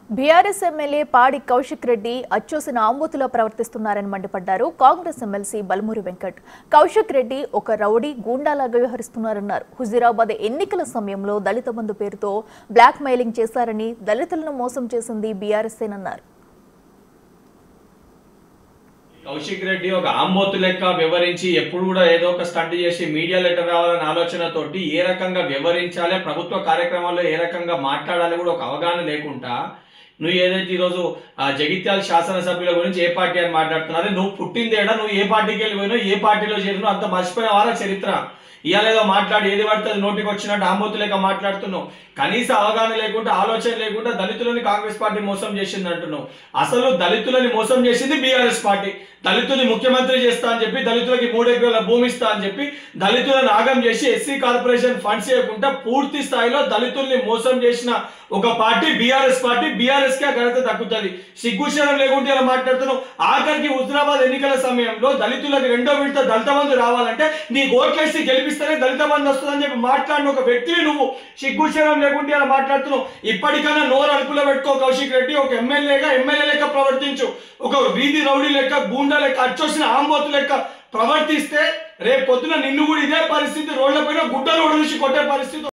BRS MLA పాడి కౌశిక్ రెడ్డి అచ్చోసిన ఆంబోతులో ప్రవర్తిస్తున్నారని మండిపడ్డారు Congress MLC Balmoori Venkat. Kaushik Reddy ఒక రౌడీ గూండాలాగా వ్యవహరిస్తున్నారన్నారు. హుజూరాబాద్ ఎన్నికల సమయంలో దళిత బంధు పేరుతో బ్లాక్ మెయిలింగ్ చేశారని, దళితులను మోసం చేసింది బీఆర్ఎస్ఏనన్నారు. కౌశిక్ రెడ్డి ఒక ఆంబోతు లెక్క వ్యవహరించి ఎప్పుడు కూడా ఏదో ఒక స్టంట్ చేసి మీడియా లెటర్ రావాలనే ఆలోచనతోటి ఏ రకంగా వ్యవహరించాలి, ప్రభుత్వ కార్యక్రమాల్లో ఏ రకంగా మాట్లాడాలి కూడా ఒక అవగాహన లేకుండా నువ్వు ఏదైతే ఈరోజు జగిత్యాల శాసనసభ్యుల గురించి ఏ పార్టీ అని మాట్లాడుతున్నారో, నువ్వు పుట్టిందేడా, నువ్వు ఏ పార్టీకి వెళ్ళిపోయినావు, ఏ పార్టీలో చేరినావు అంత మర్చిపోయిన వారా చరిత్ర. ఇవాళ ఏదో మాట్లాడి ఏది పడుతుంది నోటికి వచ్చినట్టు ఆంబోతు లేక మాట్లాడుతున్నావు. కనీస అవగాహన లేకుండా, ఆలోచన లేకుండా దళితులని కాంగ్రెస్ పార్టీ మోసం చేసింది అంటున్నావు. అసలు దళితులని మోసం చేసింది బీఆర్ఎస్ పార్టీ. దళితుల్ని ముఖ్యమంత్రి చేస్తా అని చెప్పి, దళితులకి 3 ఎకరాల భూమి ఇస్తా అని చెప్పి దళితులను ఆగం చేసి ఎస్సీ కార్పొరేషన్ ఫండ్స్ చేయకుండా పూర్తి స్థాయిలో దళితుల్ని మోసం చేసిన ఒక పార్టీ బీఆర్ఎస్ పార్టీ. బీఆర్ఎస్ కే ఘనత దక్కుతుంది. సిగ్గుశరం లేకుండా ఇలా మాట్లాడుతున్నావు. ఆఖరికి హుజూరాబాద్ ఎన్నికల సమయంలో దళితులకు 2వ విడత దళిత బంధు రావాలంటే నీ ఓట్లేసి గెలిపిస్తేనే దళిత బంధు వస్తుందని చెప్పి మాట్లాడిన ఒక వ్యక్తివి నువ్వు. సిగ్గుశరం లేకుండా ఇలా మాట్లాడుతున్నావు. ఇప్పటికైనా నోరు అడుపులో పెట్టుకో కౌశిక్ రెడ్డి. ఒక ఎమ్మెల్యే లెక్క ప్రవర్తించు. ఒక వీధి రౌడీ లెక్క, గూండా లెక్క, అచ్చొచ్చిన ఆంబోతు లెక్క ప్రవర్తిస్తే రేపు పొద్దున నిన్ను కూడా ఇదే పరిస్థితి, రోడ్ల పైన గుడ్డలు ఉడిచి కొట్టే పరిస్థితి.